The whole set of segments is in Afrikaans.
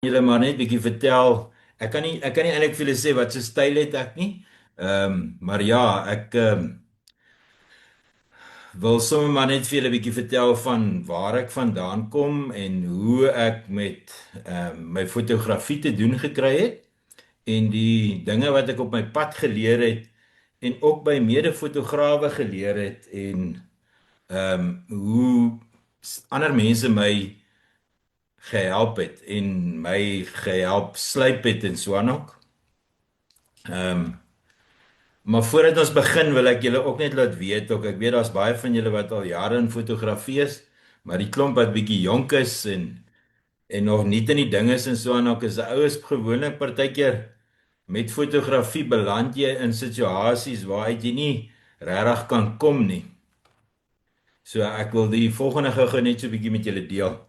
Julle maar net bietjie vertel. Ek kan nie eintlik vir julle sê wat se styl het ek nie. Maar ja, ek wil sommer maar net vir julle bietjie vertel van waar ek vandaan kom en hoe ek met my fotografie te doen gekry het en die dinge wat ek op my pad geleer het en ook by mede-fotograwe geleer het en hoe ander mense my gehelp het en my gehelp slyp het en so aan ook. Ehm Maar voordat ons begin wil ek julle ook net laat weet ook ek weet daar's baie van julle wat al jare in fotografie is, maar die klomp wat bietjie jonk is en nog nie in die ding is en so aan ook is 'n oues gewoonlik partykeer met fotografie beland jy in situasies waar jy nie regtig kan kom nie. So ek wil die volgende gou-gou net so bietjie met julle deel.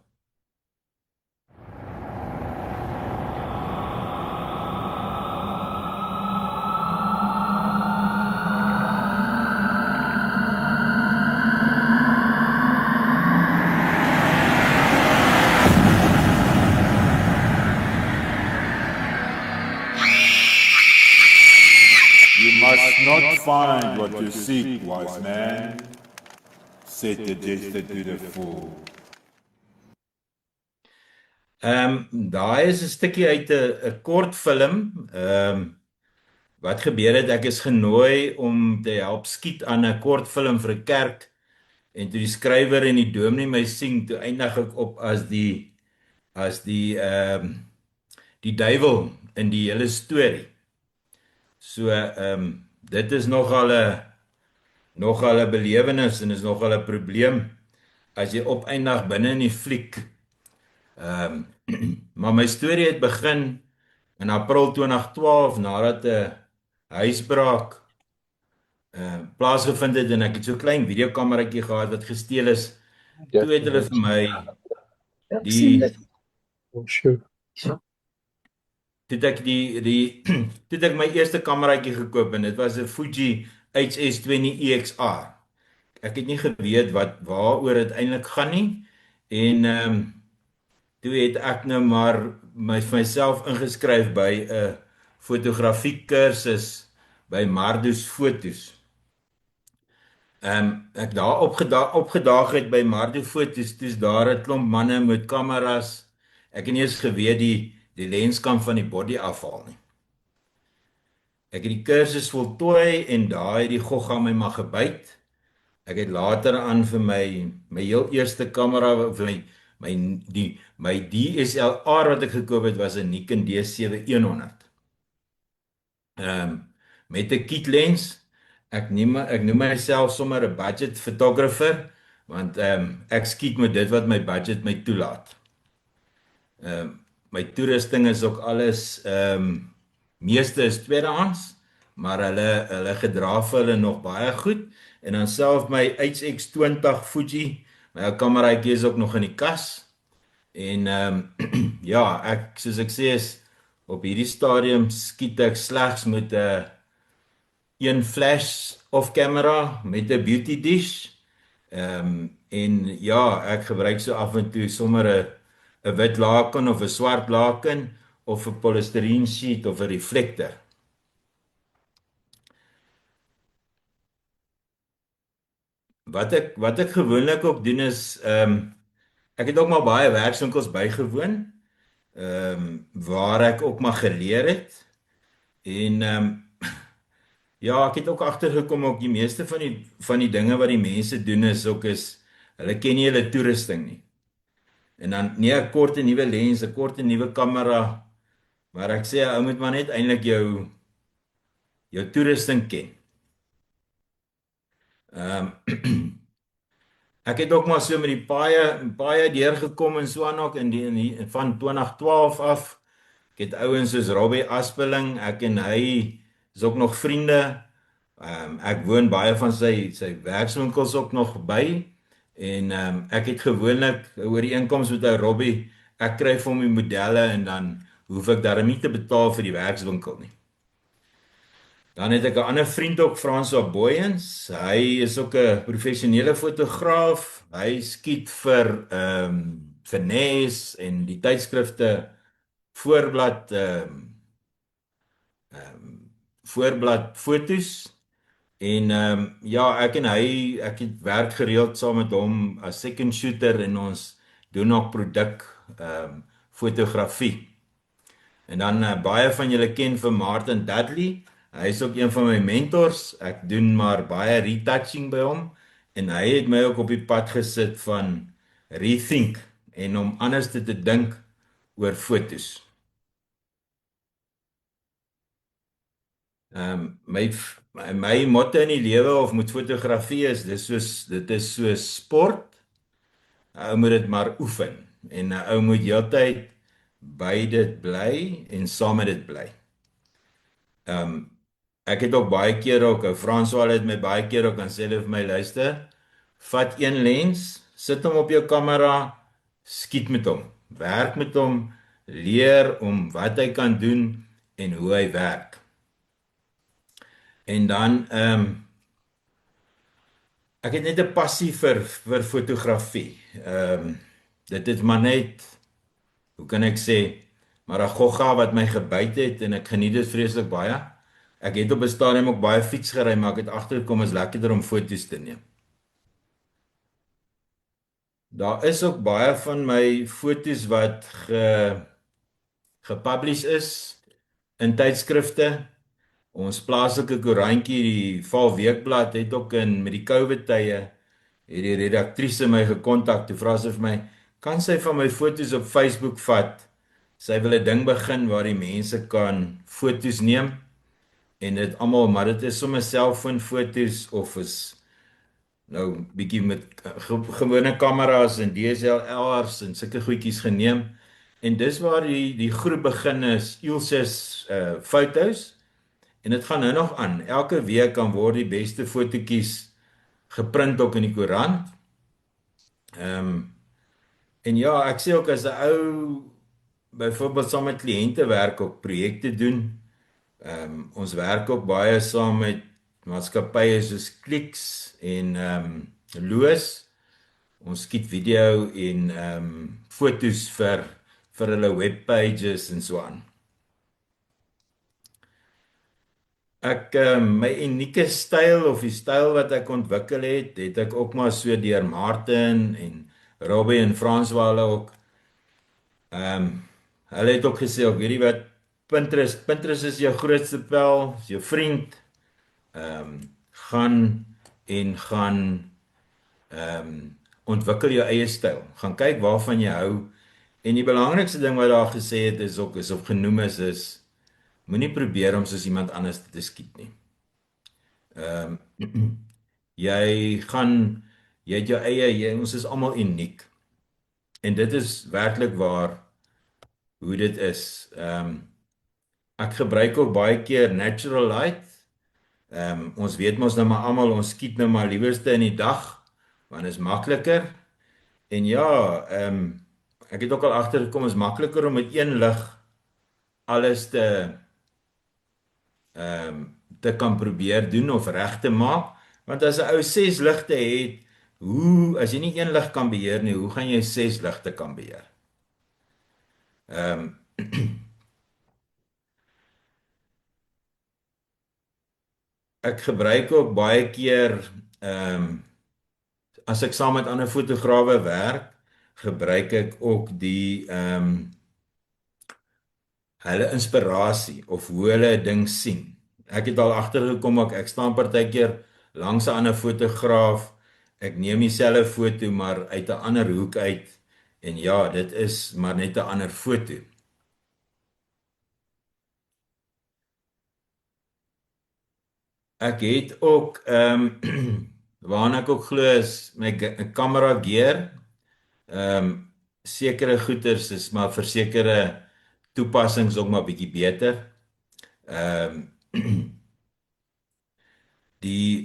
You must not find what you seek, wise man, said the destitute fool. Daai is 'n stukkie uit 'n kort film. Wat gebeur het, ek is genooi om te help skiet aan 'n kort film vir 'n kerk en toe die skrywer en die dominee my sien, toe eindig ek op as die duiwel in die hele storie. So dit is nogal 'n belewenis en is nogal 'n probleem as jy opeindig binne in die fliek. Maar my storie het begin in April 2012 nadat 'n huisbraak plaasgevind het en ek het so 'n klein videokameraatjie gehad wat gesteel is. Toe het hulle vir my die toe het ek toe het ek my eerste kameraatjie gekoop en dit was 'n Fuji HS20 EXR. Ek het nie geweet waaroor dit eintlik gaan nie en toe het ek nou maar myself ingeskryf by 'n fotografie kursus by Mardus Fotos. Ek daar opgedaag het by Mardu Fotos, toe's daar 'n klomp manne met kameras. Ek het nie eens geweet die lens kan van die body afhaal nie. Ek het die kursus voltooi en daar het die gogga my maar gebyt. Ek het later aan vir my heel eerste kamera vir my DSLR wat ek gekoop het was 'n Nikon D7100. Met 'n kit lens. Ek noem myself sommer 'n budget photographer want ek skiet met dit wat my budget my toelaat. My toerusting is ook alles meeste is tweedehands, maar hulle gedra vir hulle nog baie goed en dan self my HX20 Fuji, my kameraatjie is ook nog in die kas. En ja, soos ek sê is op hierdie stadium skiet ek slegs met 'n een flash of camera met 'n beauty dish. En ja, ek gebruik so af en toe sommer 'n wit laken of 'n swart laken of 'n polystyrene sheet of 'n reflector. Wat ek gewoonlik ook doen is ek het ook maar baie werkswinkels bygewoon waar ek ook maar geleer het en ja, ek het ook agtergekom ook die meeste van die dinge wat die mense doen is hulle ken nie hulle toerusting nie. En dan nee, 'n kort en nuwe lens, 'n kort en nuwe kamera, maar ek sê ou moet maar net eintlik jou toerusting ken. Ek het ook maar so met die paaie deurgekom en so aan ook van 2012 af. Ek het ouens soos Robbie Aspeling, ek en hy is ook nog vriende. Ek woon baie van sy werkswinkels ook nog by en ek het gewoonlik oor die inkomste met ou Robbie, ek kry vir hom die modelle en dan hoef ek daarom nie te betaal vir die werkswinkel nie. Dan het ek 'n ander vriend ook, François Booyens. Hy is ook 'n professionele fotograaf. Hy skiet vir Nes en die tydskrifte voorblad voorblad fotos en ja, ek het werk gereeld saam met hom as second shooter en ons doen ook produk fotografie. En dan baie van julle ken vir Martin Dudley. Hy is ook een van my mentors. Ek doen maar baie retouching by hom en hy het my ook op die pad gesit van rethink en om anders te dink oor fotos. My motto in die lewe of met fotografie is dit is so sport. 'n Ou moet dit maar oefen en 'n ou moet heeltyd by dit bly en saam met dit bly. Ek het ook baie keer ook, François het my baie keer ook aan sê vir my luister, vat een lens, sit hom op jou kamera, skiet met hom, werk met hom, leer om wat hy kan doen en hoe hy werk. En dan ek het net 'n passie vir fotografie. Dit is maar net, hoe kan ek sê, maar 'n gogga wat my gebyt het en ek geniet dit vreeslik baie. Ek het op 'n stadium ook baie fiets gery, maar ek het agtergekom is lekkerder om foto's te neem. Daar is ook baie van my foto's wat gepublish is in tydskrifte. Ons plaaslike koerantjie, die Val Weekblad, het ook met die COVID tye het die redaktrise my gekontak. Toe vra sy vir my, kan sy van my foto's op Facebook vat? Sy wil 'n ding begin waar die mense kan foto's neem en dit almal, maar dit is sommer selfoonfoto's of is nou bietjie met gewone kameras en DSLR's en sulke goedjies geneem. En dis waar die groep begin is, Ilse's foto's. En dit gaan nou nog aan. Elke week kan word die beste fotootjies geprint ook in die koerant. En ja, ek sê ook as 'n ou byvoorbeeld saam met kliënte werk op projekte doen. Ons werk ook baie saam met maatskappye soos Clicks en Loos. Ons skiet video en fotos vir hulle webpages en so aan. Ek my unieke styl of die styl wat ek ontwikkel het ek ook maar so deur Martin en Robbie en François hulle ook. Hulle het ook gesê, weet jy wat, Pinterest is jou grootste pel, is jou vriend. Gaan ontwikkel jou eie styl. Gaan kyk waarvan jy hou. En die belangrikste ding wat daar gesê het is of genoem is moenie probeer om soos iemand anders te skiet nie. Jy het jou eie, ons is almal uniek. En dit is werklik waar hoe dit is. Ek gebruik ook baie keer natural light. Ons weet mos nou maar almal, ons skiet nou maar liewerste in die dag, want is makliker. En ja, ek het ook al agtergekom is makliker om met een lig alles te kan probeer doen of reg te maak, want as 'n ou 6 ligte het, as jy nie een lig kan beheer nie, hoe gaan jy 6 ligte kan beheer? Ek gebruik ook baie keer as ek saam met ander fotograwe werk, gebruik ek ook die hulle inspirasie of hoe hulle 'n ding sien. Ek het al agtergekom ek staan partykeer langs 'n ander fotograaf, ek neem dieselfde foto maar uit 'n ander hoek uit en ja, dit is maar net 'n ander foto. Ek het ook waarna ek ook glo is my kamera gear. Sekere goeders is maar vir sekere toepassings ook maar bietjie beter. Die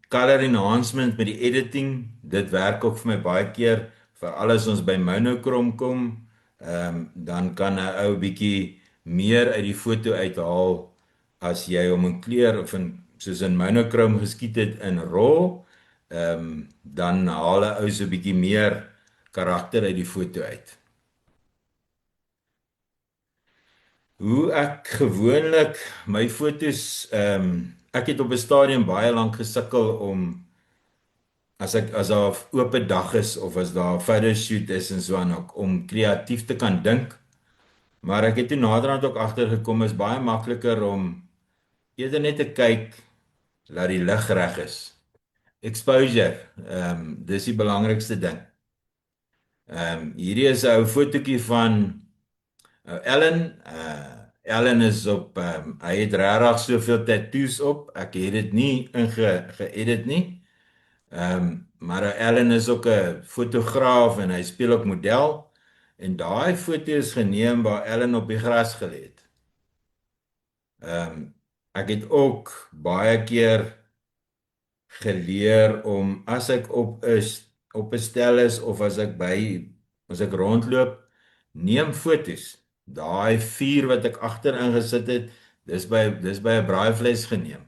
color enhancement met die editing, dit werk ook vir my baie keer, veral as ons by monochrome kom, dan kan 'n ou bietjie meer uit die foto uithaal as jy hom in kleur of soos in monochrome geskiet het in RAW, dan haal 'n ou so bietjie meer karakter uit die foto uit. Hoe ek gewoonlik my fotos ek het op 'n stadium baie lank gesukkel om as daar 'n oop dag is of as daar 'n photoshoot is en so aan ook om kreatief te kan dink. Maar ek het toe naderhand ook agtergekom is baie makliker om eerder net te kyk dat die lig reg is. Exposure, dis die belangrikste ding. Hierdie is 'n ou fotootjie van Ellen. Ellen is op hy het regtig soveel tattoos op. Ek het dit nie geëdit nie. Maar Ellen is ook 'n fotograaf en hy speel ook model. En daai foto is geneem waar Ellen op die gras gelê het. Ek het ook baie keer geleer om as ek op 'n stel is of as ek rondloop, neem fotos. Daai vuur wat ek agter ingesit het, dis by 'n braaivleis geneem.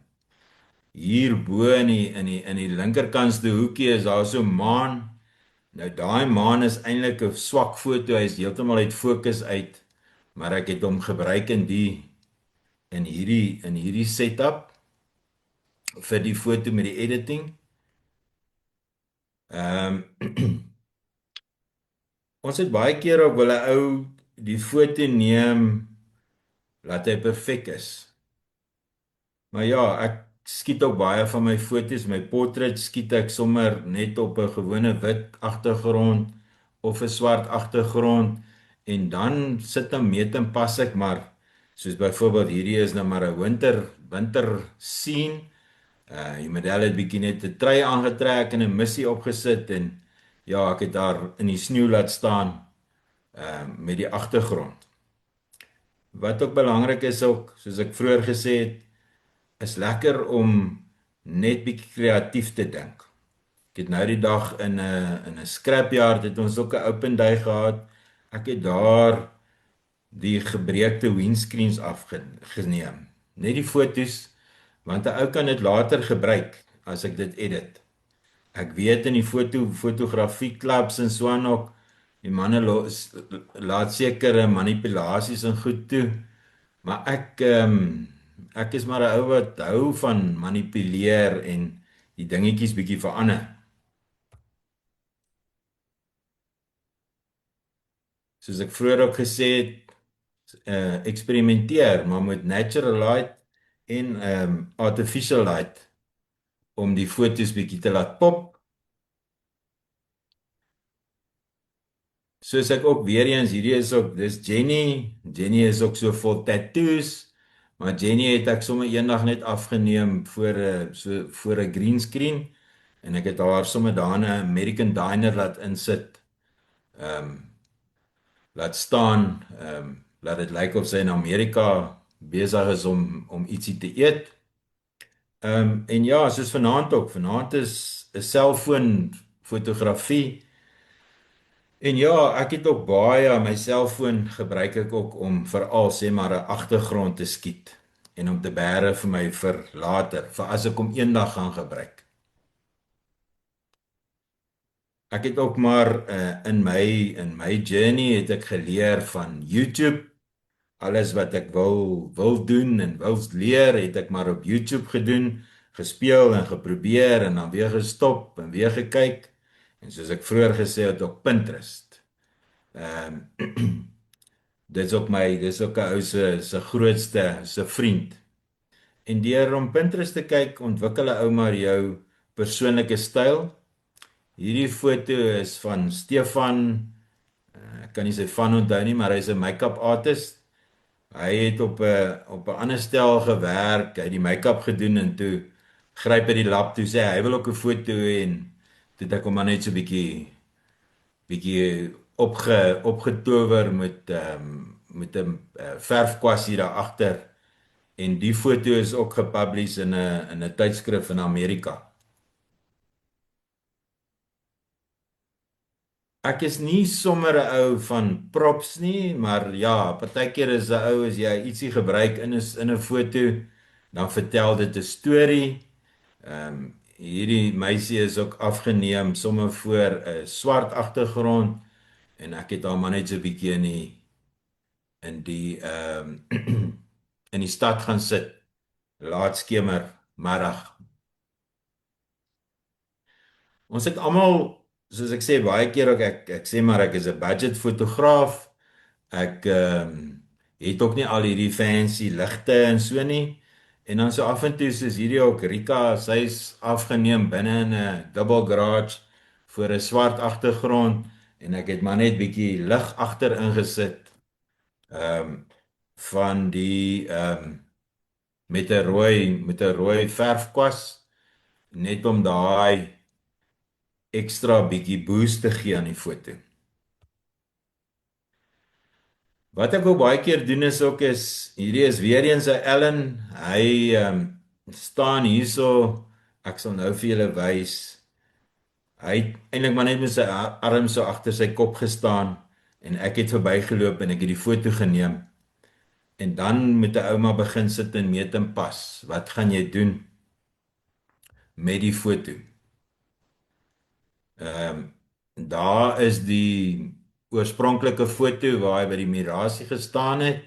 Hier bo in die linkerkantste hoekie is daar so 'n maan. Nou daai maan is eintlik 'n swak foto, hy is heeltemal uit fokus uit, maar ek het hom gebruik in hierdie setup vir die foto met die editing. Ehm Ons het baie keer ook wil 'n ou die foto neem laat hy perfek is. Maar ja, ek skiet ook baie van my fotos, my portret skiet ek sommer net op 'n gewone wit agtergrond of 'n swart agtergrond en dan sit en meet en pas ek maar soos byvoorbeeld hierdie is nou maar 'n winter scene. Die model het bietjie net 'n trui aangetrek en 'n missie opgesit en ja, ek het daar in die sneeu laat staan met die agtergrond. Wat ook belangrik is ook, soos ek vroeër gesê het, is lekker om net bietjie kreatief te dink. Ek het nou die dag in 'n scrapyard het ons ook 'n open day gehad. Ek het daar die gebreekte windscreens afgeneem. Net die fotos, want 'n ou kan dit later gebruik as ek dit edit. Ek weet in die fotografie klubs en so aan ook, die manne laat sekere manipulasies en goed toe, maar ek is maar 'n ou wat hou van manipuleer en die dingetjies bietjie verander. Soos ek vroeër ook gesê het, eksperimenteer maar met natural light en artificial light om die fotos bietjie te laat pop. Soos ek ook weer eens, dis Jenny. Jenny is ook so vol tattoos, maar Jenny het ek sommer eendag net afgeneem voor 'n green screen en ek het haar sommer daar 'n American Diner laat insit. Laat staan, laat dit lyk of sy in Amerika besig is om ietsie te eet. En ja, soos vanaand is 'n selfoon fotografie. En ja, ek het ook baie my selfoon gebruik ek ook om veral sê maar 'n agtergrond te skiet en om te bære vir my vir later, vir as ek hom eendag gaan gebruik. Ek het ook maar in my journey het ek geleer van YouTube. Alles wat ek wil doen en wil leer, het ek maar op YouTube gedoen, gespeel en geprobeer en dan weer gestop en weer gekyk. En soos ek vroeër gesê het op Pinterest. Dis ook 'n ou se grootste vriend. En deur om Pinterest te kyk, ontwikkel 'n ou maar jou persoonlike styl. Hierdie foto is van Stefan, ek kan nie sy van onthou nie, maar hy's 'n make-up artist. Hy het op 'n ander stel gewerk, hy het die make-up gedoen en toe gryp hy die lap toe sê hy wil ook 'n foto en toe het ek hom maar net so bietjie opgetower met 'n verfkwassie daar agter en die foto is ook gepubliseer in 'n tydskrif in Amerika. Ek is nie sommer 'n ou van props nie, maar ja, partykeer is 'n ou as jy ietsie gebruik in 'n foto, dan vertel dit 'n storie. Hierdie meisie is ook afgeneem sommer voor 'n swart agtergrond en ek het haar maar net so 'n bietjie in die in die stad gaan sit, laatskemer middag. Ons het almal, soos ek sê baie keer ook, ek sê maar ek is 'n budget fotograaf. Ek het ook nie al hierdie fancy ligte en so nie. En dan so af en toe soos hierdie ook Rika, sy's afgeneem binne in 'n double garage voor 'n swart agtergrond en ek het maar net bietjie lig agter ingesit. Ehm van die met 'n rooi verfkwas net om daai ekstra bietjie boost te gee aan die foto. Wat ek ook baie keer doen is ook hierdie is weer eens 'n Ellen. Hy staan hierso. Ek sal nou vir julle wys. Hy het eintlik maar net met sy arm so agter sy kop gestaan en ek het verbygeloop en ek het die foto geneem. En dan met 'n ouma begin sit en meet en pas. Wat gaan jy doen met die foto? Daar is die oorspronklike foto waar hy by die mirasie gestaan het.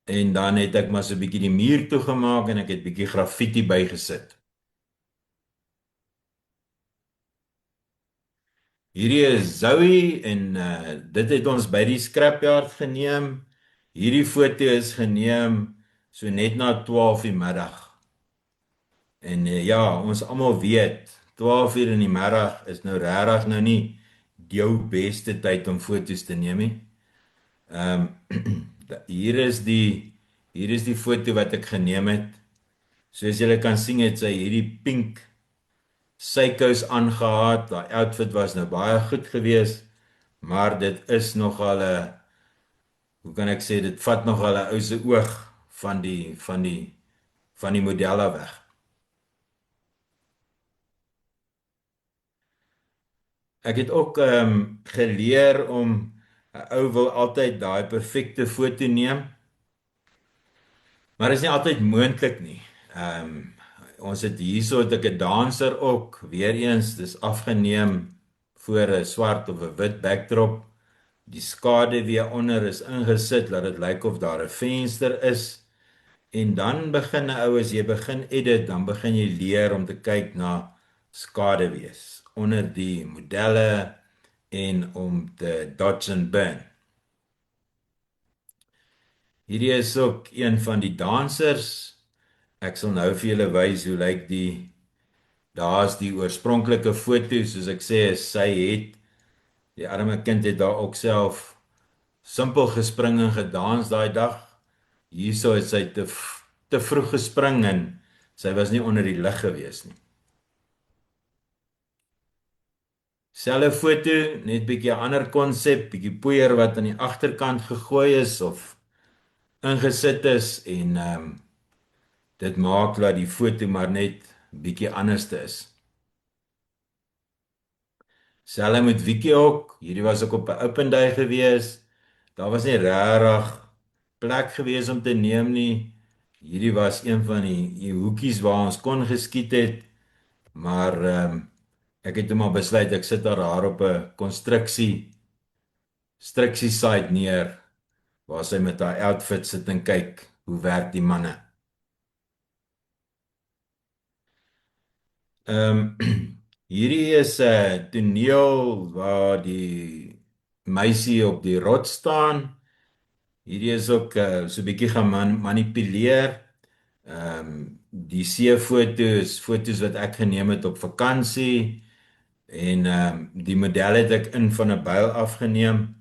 En dan het ek maar so 'n bietjie die muur toegemaak en ek het bietjie graffiti bygesit. Hierdie is Zoe en dit het ons by die scrapyard geneem. Hierdie foto is geneem so net na 12 die middag. En ja, ons almal weet 12 uur in die middag is nou regtig nou nie jou beste tyd om foto's te neem nie. Hier is die foto wat ek geneem het. Soos julle kan sien het sy hierdie pink sykous aangetree. Daai outfit was nou baie goed geweest, maar dit is nogal 'n, hoe kan ek sê, dit vat nogal 'n ou se oog van die modelle weg. Ek het ook geleer om 'n ou wil altyd daai perfekte foto neem. Maar is nie altyd moontlik nie. Ons het hierso het ek 'n danser ook, weer eens, dis afgeneem voor 'n swart of 'n wit backdrop. Die skade weer onder is ingesit dat dit lyk of daar 'n venster is. En dan begin 'n ou, as jy begin edit, dan begin jy leer om te kyk na skade wees onder die modelle en om te dodge and burn. Hierdie is ook een van die dansers. Ek sal nou vir julle wys hoe lyk daar's die oorspronklike foto. Soos ek sê, die arme kind het daar ook self simpel gespring en gedans daai dag. Hierso het sy te vroeg gespring en sy was nie onder die lig gewees nie. Selfe foto, net bietjie 'n ander konsep, bietjie poeier wat aan die agterkant gegooi is of ingesit is en dit maak dat die foto maar net bietjie anderste is. Selfs met Vicky ook, hierdie was ook op 'n open day gewees. Daar was nie regtig plek gewees om te neem nie. Hierdie was een van die hoekies waar ons kon geskiet het, maar ek het maar besluit ek sit daar op 'n konstruksie site neer waar sy met haar outfit sit en kyk hoe werk die manne. Hierdie is 'n toneel waar die meisie op die rots staan. Hierdie is ook so 'n bietjie gemanipuleer. Die foto's wat ek geneem het op vakansie en die model het ek in van 'n byl afgeneem.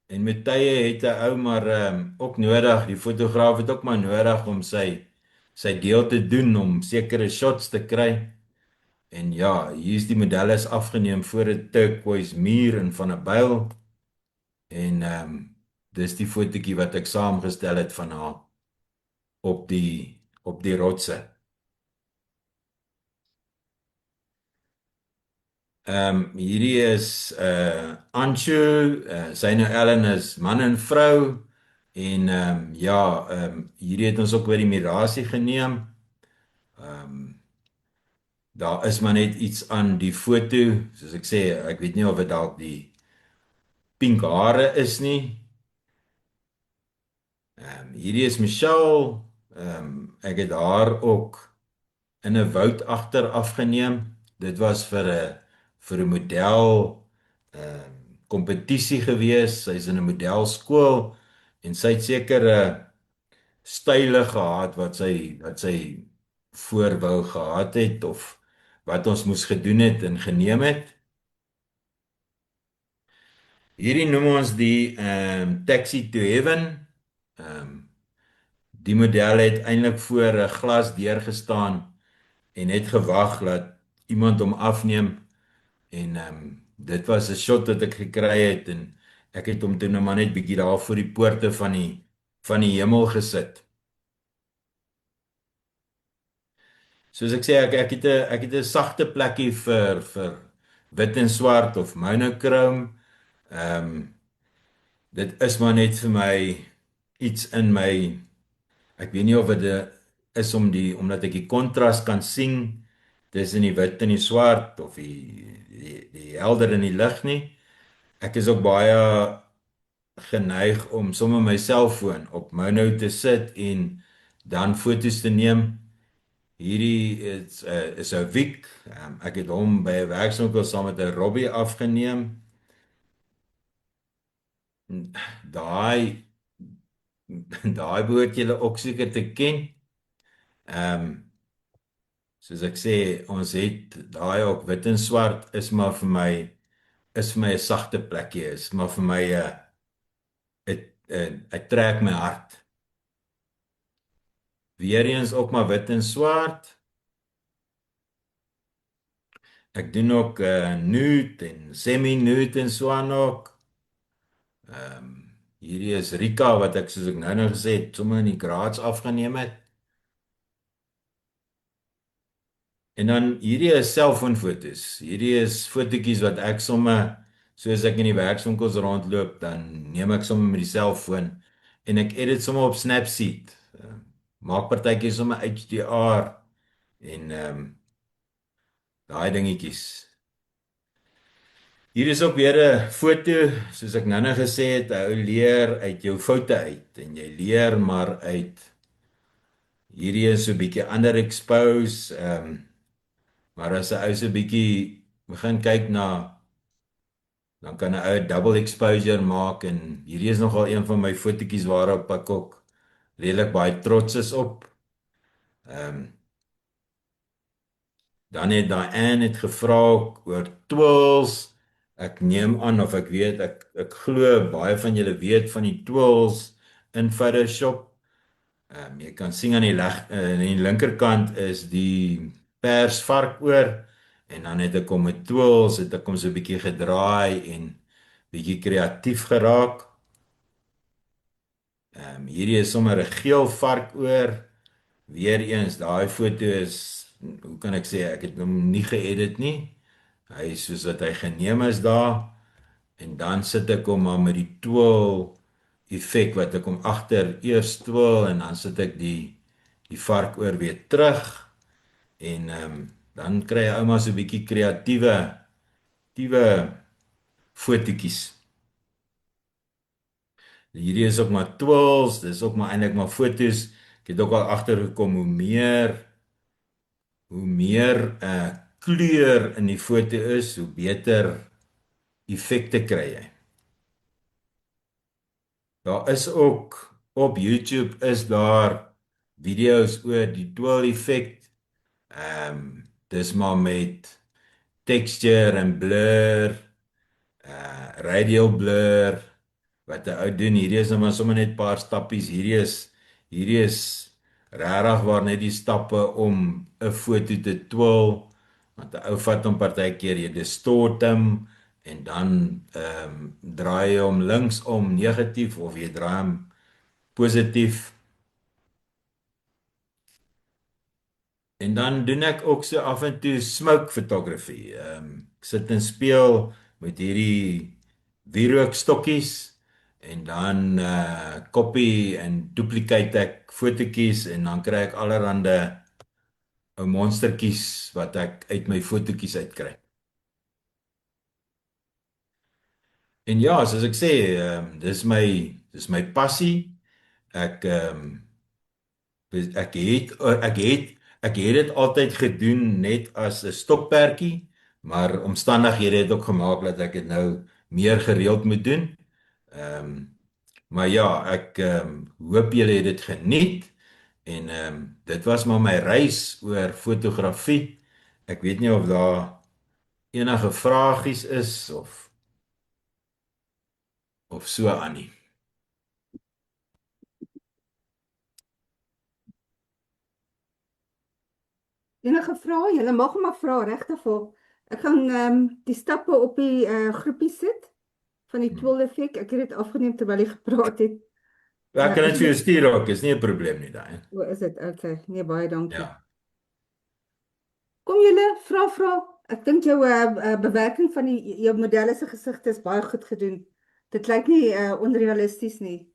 En met tye het 'n ou maar ook nodig, die fotograaf het ook maar nodig om sy deel te doen om sekere shots te kry. En ja, hier is die model is afgeneem voor 'n turquoise muur en van 'n byl. En dis die fotootjie wat ek saamgestel het van haar op die rotse. Hierdie is Anshu, syne Ellen is man en vrou en hierdie het ons ook by die mirasie geneem. Daar is maar net iets aan die foto, soos ek sê, ek weet nie of dit dalk pink hare is nie. Hierdie is Michelle. Ek het haar ook in 'n woud agter afgeneem. Dit was vir 'n model kompetisie gewees. Sy's in 'n modelskool en sy het sekere style gehad wat sy voorwou gehad het of wat ons moes gedoen het en geneem het. Hierdie noem ons die Taxi to Heaven. Ehm die model het eintlik voor 'n glas deur gestaan en het gewag dat iemand hom afneem en dit was 'n shot wat ek gekry het en ek het hom toe nou maar net bietjie daar voor die poorte van die hemel gesit. Soos ek sê ek het 'n sagte plekkie vir wit en swart of monochrome. Ehm dit is maar net vir my iets in my. Ek weet nie of dit is omdat ek die kontras kan sien tussen die wit en die swart of die helder en die lig nie. Ek is ook baie geneig om sommer my selfoon op mono te sit en dan foto's te neem. Hierdie is 'n Wiek. Ek het hom by 'n werkswinkel saam met 'n Robbie afgeneem. Daai daai behoort julle ook seker te ken. Ehm soos ek sê, ons het daai ook wit en swart is maar vir my 'n sagte plekkie, is maar vir my 'n trek my hart. Weereens ook maar wit en swart. Ek doen ook nude en semi-nude en so aan ook. Hierdie is Rika wat ek soos ek nou gesê het, sommer in die graads afgeneem het. En dan hierdie is selfoonfoto's. Hierdie is fotootjies wat ek sommer soos ek in die werkswinkels rondloop, dan neem ek sommer met die selfoon en ek edit sommer op Snapseed. Maak partytjie sommer HDR en daai dingetjies. Hier is ook weer 'n foto, soos ek nou gesê het, ou leer uit jou foute uit en jy leer maar uit. Hierdie is so 'n bietjie under expose, maar as 'n ou so 'n bietjie begin kyk na, dan kan 'n ou double exposure maak en hierdie is nogal een van my fotootjies waarop ek ook redelik baie trots is op. Dan het Diane het gevra oor twirls. Ek neem aan of ek weet, ek glo baie van julle weet van die twirls in Photoshop. Jy kan sien aan die linkerkant is die pers varkoor en dan het ek hom met twirls, het ek hom so 'n bietjie gedraai en bietjie kreatief geraak. Hierdie is sommer 'n geel varkoor. Weereens, daai foto is, hoe kan ek sê, ek het hom nie geëdit nie. Hy is soos wat hy geneem is daar. En dan sit ek hom maar met die twirl effek wat ek hom agter eers twirl en dan sit ek die varkoor weer terug. En dan kry jy ouma so 'n bietjie kreatiewe fotootjies. Hierdie is ook maar twirls, dis ook maar eintlik maar foto's. Ek het ook al agtergekom hoe meer kleur in die foto is, hoe beter effekte kry jy. Daar is ook op YouTube is daar video's oor die twirl effek. Dis maar met texture en blur, radial blur wat 'n ou doen. Hierdie is nou maar sommer net 'n paar stappies. Hierdie is regtig waar net die stappe om 'n foto te twirl. Want 'n ou vat hom partykeer, jy distort hom en dan draai jy hom linksom negatief of jy draai hom positief. En dan doen ek ook so af en toe smoke photography. Ek sit en speel met hierdie wierookstokkies en dan copy en duplicate ek fotootjies en dan kry ek allerhande ou monstertjies wat ek uit my fotootjies uitkry. En ja, soos ek sê, dis my passie. Ek ek het dit altyd gedoen net as 'n stokperdjie, maar omstandighede het ook gemaak dat ek dit nou meer gereeld moet doen. Ehm maar ja, ek hoop julle het dit geniet en dit was maar my reis oor fotografie. Ek weet nie of daar enige vragies is of so aan nie. Enige vrae? Julle mag maar vra regtig vol. Ek gaan die stappe op die groepie sit van die tool effek. Ek het dit afgeneem terwyl jy gepraat het. Ja, ek kan dit vir jou stuur ook, is nie 'n probleem nie daai. O, is dit? Okay. Nee, baie dankie. Ja. Kom julle, vra. Ek dink jou bewerking van jou modelle se gesigte is baie goed gedoen. Dit lyk nie onrealisties nie.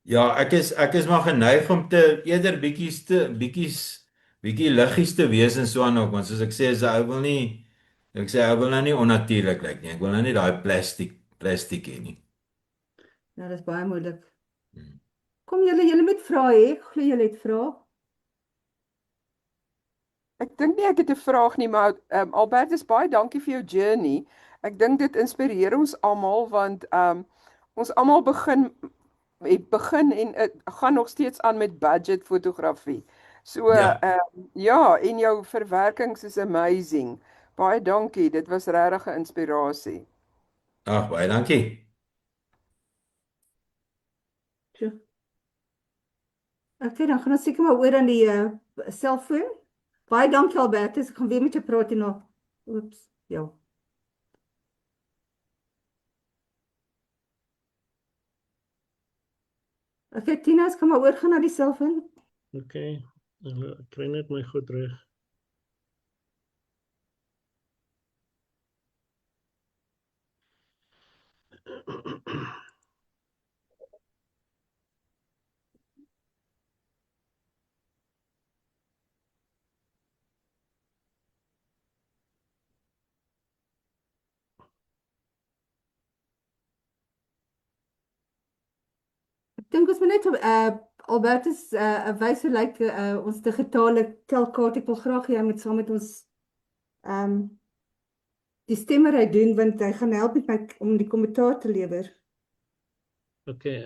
Ja, ek is maar geneig om te eerder bietjie liggies te wees en so aan ook, want soos ek sê, ek wil nou nie onnatuurlik lyk nie. Ek wil nou nie daai plastiek hê nie. Ja, dis baie moeilik. Hmm. Kom julle met vrae hê. Ek glo julle het vrae. Ek dink nie ek het 'n vraag nie, maar Albertus, baie dankie vir jou journey. Ek dink dit inspireer ons almal want ons almal begin en gaan nog steeds aan met budget fotografie. So Ja. ja, en jou verwerkings is amazing. Baie dankie, dit was regtig 'n inspirasie. Ag, baie dankie. So. Okay, dan gaan ons seker maar oor aan die selfoon. Baie dankie Albertus, ek gaan weer met jou praat hierna. Oeps, ja. Okay, Tina, ons kan maar oorgaan na die selfoon. Okay, ek kry net my goed reg. Ek dink ons moet net Albertus wys hoe lyk ons digitale telkaart. Ek wil graag hê hy moet saam met ons die stemmery doen want hy gaan help met my om die kommentaar te lewer. Okay,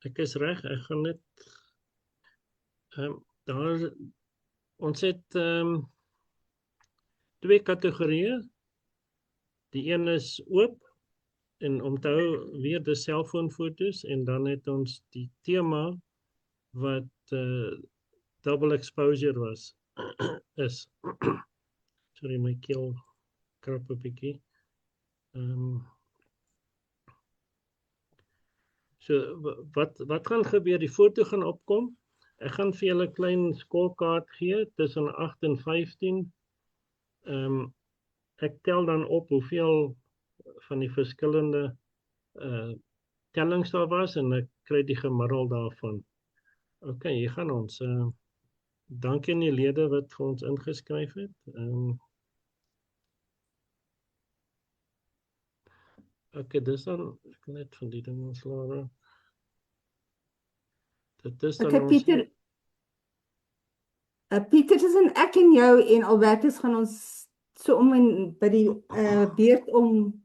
ek is reg, ek gaan net daar ons het twee kategorieë. Die een is oop en om te hou weer die selfoonfoto's en dan het ons die tema wat double exposure was is. Sorry, my keel krap 'n bietjie. So wat gaan gebeur? Die foto gaan opkom. Ek gaan vir julle 'n klein skorkaart gee tussen 8 en 15. Ek tel dan op hoeveel van die verskillende tellings daar was en ek kry die gemiddeld daarvan. Okay, hier gaan ons. Dankie aan die lede wat vir ons ingeskryf het. Okay, dis dan ek net van die ding ontslae. Dit is dan Okay, ons Pieter. Pieter, tussen ek en jou en Albertus gaan ons so om en by die beurt om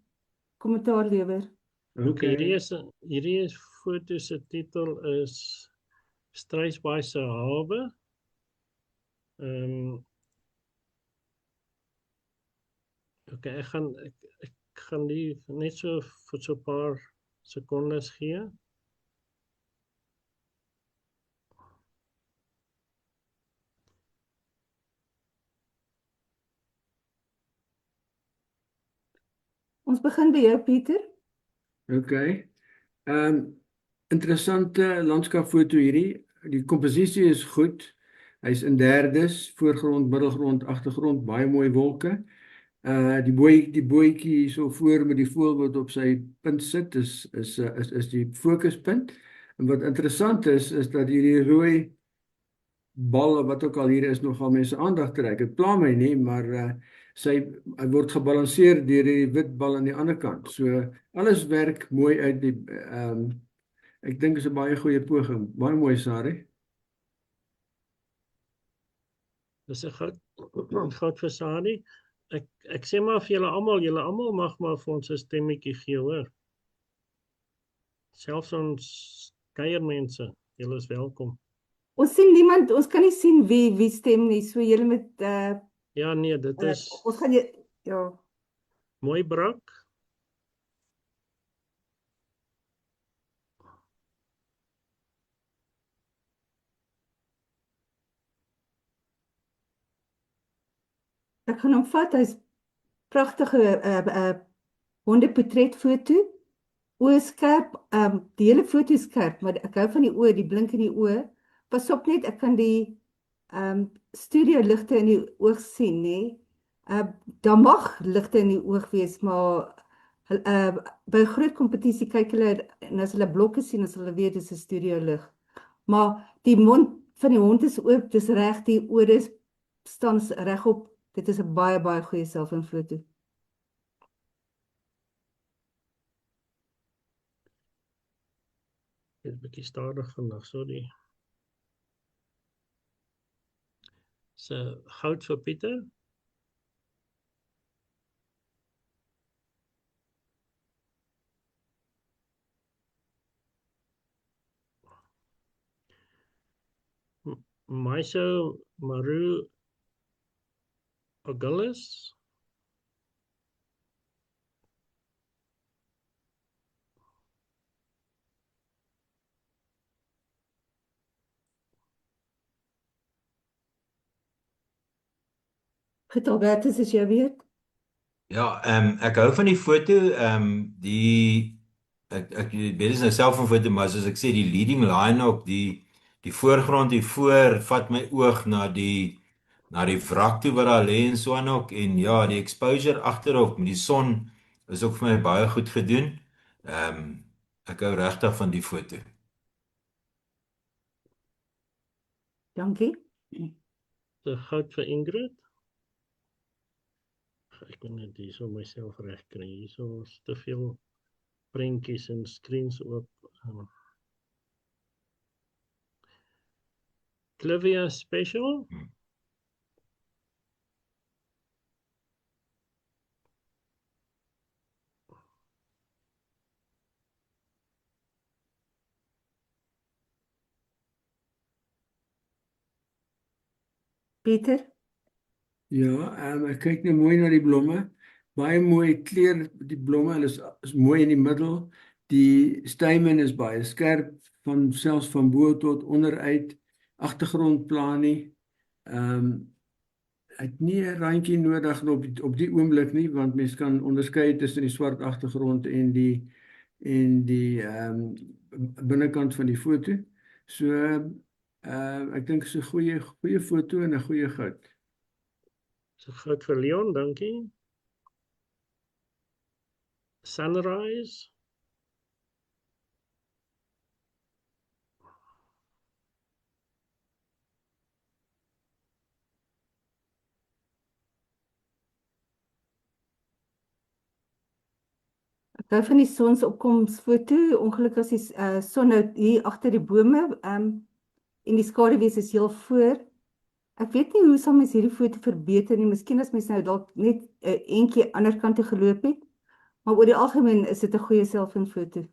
kommentaar lewer. Okay, hierdie is foto se titel is Struisbaai se hawe. Okay, ek gaan die net so vir so 'n paar sekondes gee. Ons begin by jou, Pieter. Okay. Interessante landskapfoto hierdie. Die komposisie is goed. Hy's in derdes, voorgrond, middelgrond, agtergrond, baie mooi wolke. Die bootjie hierso voor met die voël wat op sy punt sit is die fokuspunt. En wat interessant is dat hierdie rooi bal wat ook al hier is nogal mense aandag trek. Dit pla my nie, maar hy word gebalanseer deur die wit bal aan die ander kant. So alles werk mooi uit die ek dink is 'n baie goeie poging. Baie mooi, Sari. Dis 'n goud vir Sadi. Ek sê maar vir julle almal mag maar vir ons 'n stemmetjie gee, hoor. Selfs ons kuiermense, julle is welkom. Ons sien niemand, ons kan nie sien wie stem nie. So julle met Ja, nee, dit is ons gaan ja. mooi brak. Ek gaan hom vat. Hy's pragtige hondeportretfoto. Oë skerp, die hele foto is skerp, maar ek hou van die oë, die blink in die oë. Pas op net, ek kan die studio ligte in die oog sien, nê. Daar mag ligte in die oog wees, maar by groot kompetisie kyk hulle en as hulle blokke sien, as hulle weet dis 'n studio lig. Maar die mond van die hond is oop, dis reg, die ore staan regop. Dit is 'n baie baie goeie selfoonfoto. Dit is 'n bietjie stadig vandag, sorry. So, goud vir Pieter. Maiso Maru Augustus. Goed, Albertus, is jy weer? Ja, ek hou van die foto, ek weet dit is nou self 'n foto, maar soos ek sê, die leading line ook, die voorgrond hier voor vat my oog na die wrak toe wat daar lê en so aan ook, en ja, die exposure agterop met die son is ook vir my baie goed gedoen. Ek hou regtig van die foto. Dankie. So, goud vir Ingrid. Ek moet net hierso myself reg kry. Hierso is te veel prentjies en screens oop. Clivia Special. Pieter? Ja, ek kyk nou mooi na die blomme. Baie mooi kleur die blomme, hulle is mooi in die middel. Die stamen is baie skerp, selfs van bo tot onderuit. Agtergrondplan nie. Ek het nie 'n randjie nodig op die oomblik nie, want mens kan onderskei tussen die swart agtergrond en die binnekant van die foto. So ek dink dit is 'n goeie foto en 'n goeie goud. So, goud vir Leon, dankie. Sunrise. Ek hou van die sonsopkomsfoto. Ongelukkig is die son nou hier agter die bome, en die skaduwee is heel voor. Ek weet nie hoe sal mens hierdie foto verbeter nie. Miskien as mens nou dalk net 'n entjie ander kant toe geloop het. Maar oor die algemeen is dit 'n goeie selfoonfoto.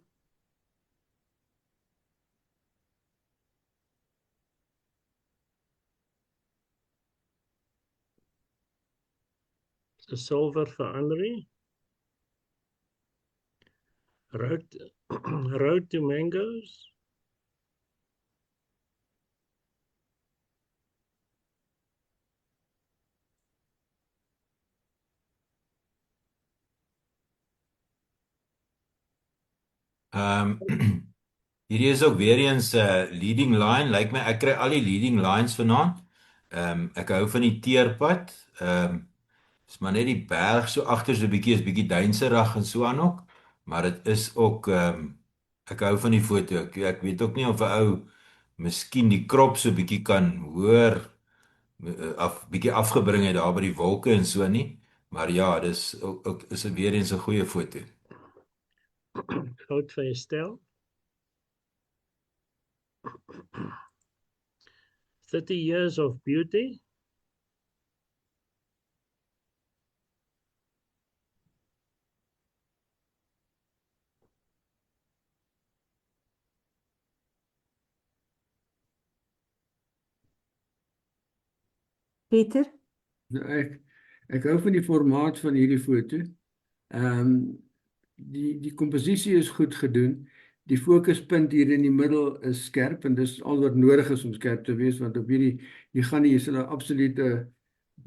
So, silver vir Andri. Road to Mangoes. Hierdie is ook weer eens 'n leading line. Lyk my ek kry al die leading lines vanaand. Ek hou van die teerpad. Is maar net die berg so agter so 'n bietjie is bietjie duinserig en so aan ook, maar dit is ook ek hou van die foto. Ek weet ook nie of 'n ou miskien die krop so bietjie kan hoor bietjie afgebring het daar by die wolke en so nie, Maar ja, dis ook is weer eens 'n goeie foto. Goud vir Estelle. 30 years of beauty. Pieter, Ek hou van die formaat van hierdie foto. Die komposisie is goed gedoen. Die fokuspunt hier in die middel is skerp en dis al wat nodig is om skerp te wees want op hierdie jy gaan nie jy sal 'n absolute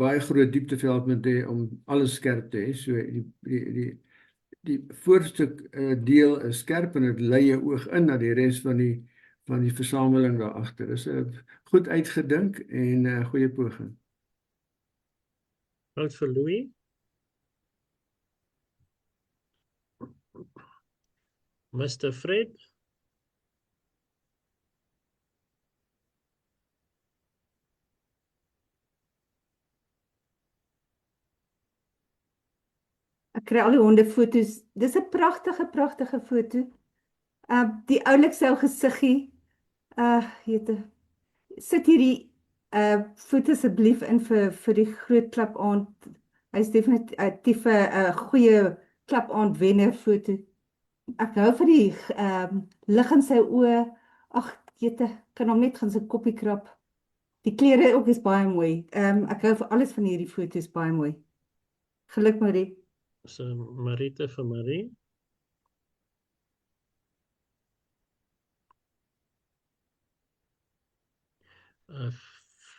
baie groot diepteveld moet hê om alles skerp te hê. So die voorste deel is skerp en dit lei jou oog in na die res van die versameling daar agter. Dis 'n goed uitgedink en 'n goeie poging. Goud vir Louis. Mr. Fred. ek kry al die hondefoto's. Dis 'n pragtige foto. Die oulikse ou gesiggie. Jette. Sit hierdie foto asseblief in vir die groot klap aand. Hy's definitief 'n goeie klap aand wenner foto. Ek hou van die lig in sy oë. Ag, jette, kan hom net gaan sy koppie krap. Die klere ook is baie mooi. Ek hou vir alles van hierdie foto's baie mooi. Geluk Marie. So Marite vir Marie.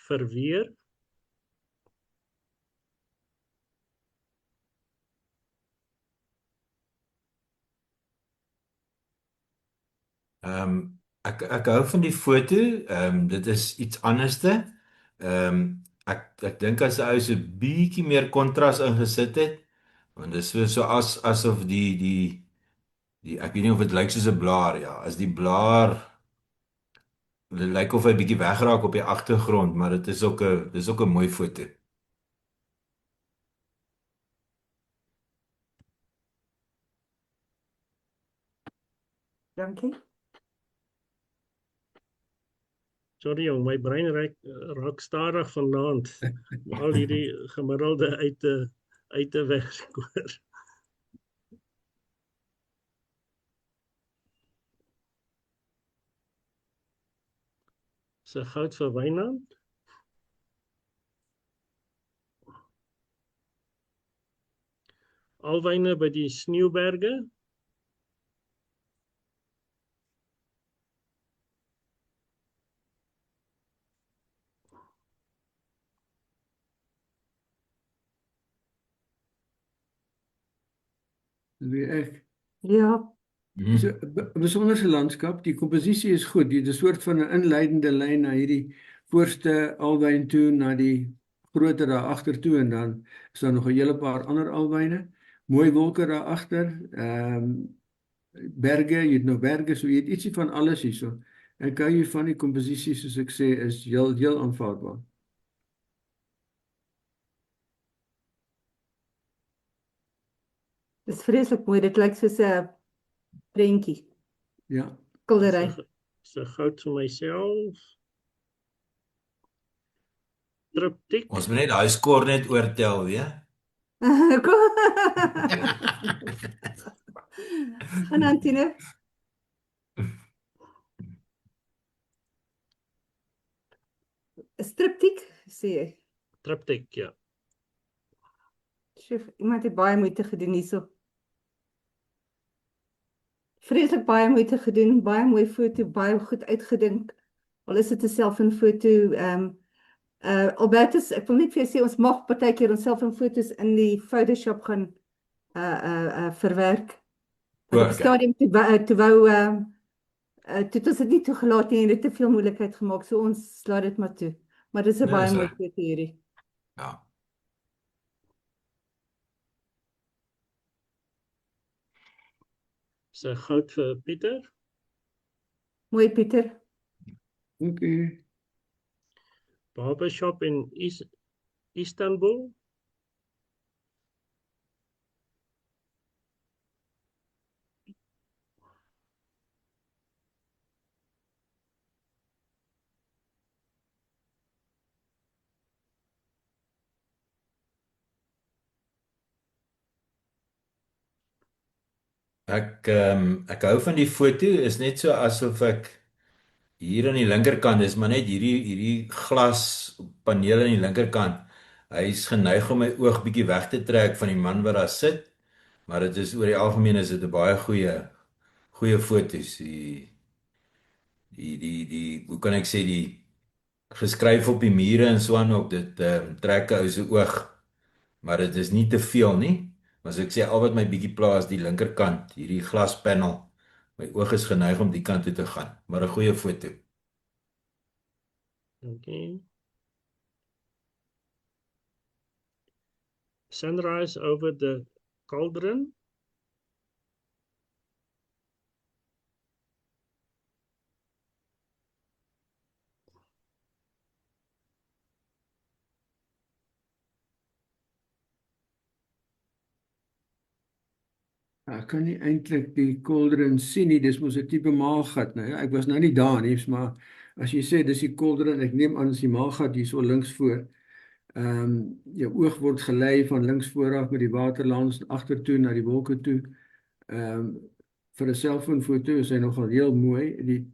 Verweer. Ek hou van die foto. Dit is iets anderste. Ek dink as 'n ou so 'n bietjie meer kontras ingesit het, want dit is so asof die ek weet nie of dit lyk soos 'n blaar, ja, as die blaar dit lyk of hy bietjie wegraak op die agtergrond, maar dis ook 'n mooi foto. Dankie. Sorry jong, my brein raak stadig vanaand. Al hierdie gemiddelde uit te wegskoor. So goud vir Wynand. Alwyne by die Sneeuberge. Wie ek Ja, so 'n besonderse landskap, die komposisie is goed. Dit is 'n soort van 'n inleidende lyn na hierdie voorste alwyn toe na die groter daar agter toe en dan is daar nog 'n hele paar ander alwyne. Mooi wolke daar agter. Berge, jy het nog berge, so jy het ietsie van alles hierso. Ek hou hier van die komposisie soos ek sê is heel aanvaarbaar. dis vreeslik mooi. Dit lyk soos 'n prentjie. Ja. Skildery. So goud vir myself. Triptiek. Ons moet net daai skor net oortel, weer. Gaan aan Tine. Striptiek, sê jy. Triptiek, ja. Sjoe, iemand het baie moeite gedoen hierso. Vreeslik baie moeite gedoen, baie mooi foto, baie goed uitgedink. Al is dit 'n selfoonfoto. Albertus, ek wil net vir jou sê ons mag partykeer ons selfoonfoto's in die Photoshop gaan verwerk. Op die stadium toe het ons dit nie toegelaat nie en dit te veel moeilikheid gemaak, so ons laat dit maar toe. Maar dis 'n Nee, baie is mooi reg. foto hierdie. Ja. So goud vir Pieter. Mooi Pieter. Okay. Barbershop in Istanbul. Ek hou van die foto, is net so asof ek hier aan die linkerkant is maar net hierdie glaspaneel aan die linkerkant. Hy's geneig om my oog bietjie weg te trek van die man wat daar sit, maar dit is oor die algemeen is dit 'n baie goeie foto's. Die hoe kan ek sê die geskryf op die mure en so aan ook dit trek 'n ou se oog, maar dit is nie te veel nie. Maar as ek sê al wat my bietjie pla is die linkerkant, hierdie glaspanel. My oog is geneig om die kant toe te gaan, maar 'n goeie foto. Okay. Sunrise over the cauldron. Ek kan nie eintlik die cauldron sien nie, dis mos 'n tipe maalgat, nou ja, ek was nou nie daar nie, maar as jy sê dis die cauldron, ek neem aan dis die maalgat hier so links voor. Jou oog word gelei van links vooraf met die water langs agtertoe na die wolke toe. Vir 'n selfoonfoto is hy nogal heel mooi. Die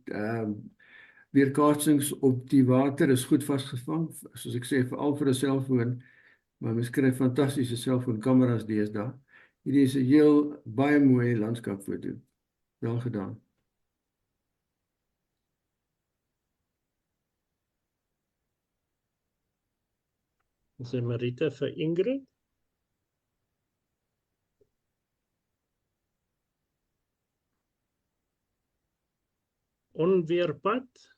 weerkaatsings op die water is goed vasgevang, soos ek sê, veral vir 'n selfoon, maar mens kry fantastiese selfoonkameras deesdae. Hierdie is 'n heel baie mooi landskapfoto. Wel gedaan. Sê Marita vir Ingrid. Onweerpad.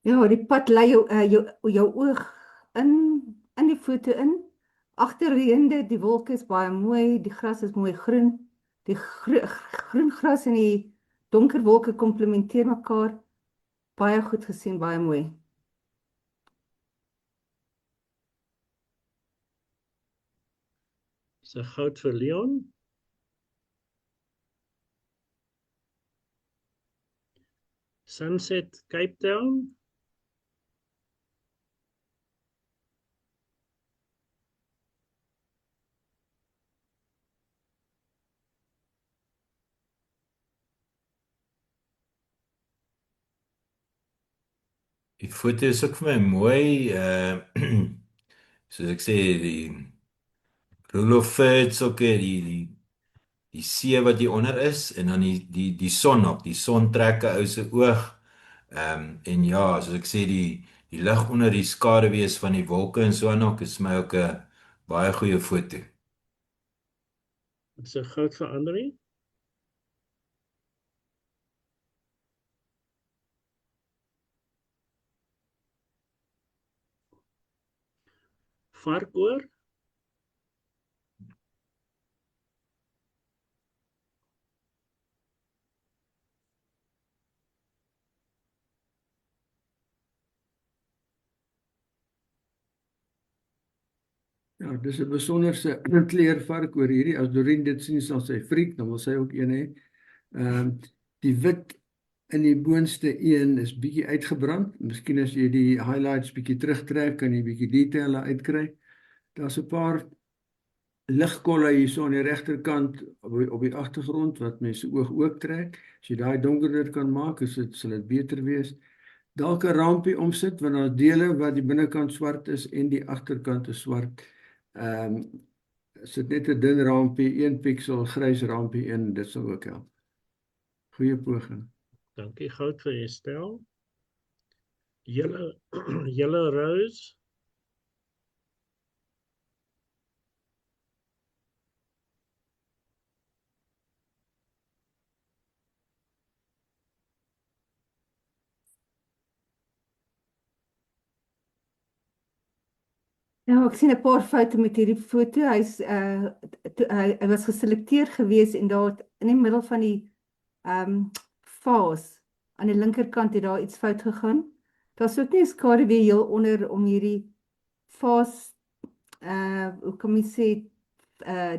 Ja, die pad lei jou oog in die voete in. Agterreende, die wolke is baie mooi, die gras is mooi groen. Die groen gras en die donker wolke komplementeer mekaar. Baie goed gesien, baie mooi. Dis 'n goud vir Leon. Sunset Cape Town. Die foto is ook vir my mooi, soos ek sê, die rule of thirds ook die see wat hier onder is en dan die son ook. Die son trek 'n ou se oog. En ja, soos ek sê die lig onder die skaduwees van die wolke en so aan ook is my ook 'n baie goeie foto. Dis 'n goud vir Andri. Varkoor. Ja, dis 'n besonderse kleur varkoor hierdie. As Dorien dit sien, sal sy friek, dan wil sy ook een hê. Die wit in die boonste een is bietjie uitgebrand. Miskien as jy die highlights bietjie terugtrek, kan jy bietjie detail uitkry. Daar's 'n paar ligkolle hierso aan die regterkant op die agtergrond wat mense oog ook trek. As jy daai donkerder kan maak, sal dit beter wees. Dalk 'n rampie omsit want daar's dele wat die binnekant swart is en die agterkant is swart. Sit net 'n dun rampie, 1 piksel grys rampie in, dit sal ook help. Goeie poging. Dankie, goud vir Estel. Yellow Rose. Ja, ek sien 'n paar foute met hierdie foto. Hy was geselekteer gewees en daar in die middel van die vaas aan die linkerkant het daar iets fout gegaan. Daar's ook nie 'n skaduwee heel onder om hierdie vaas hoe kan mens sê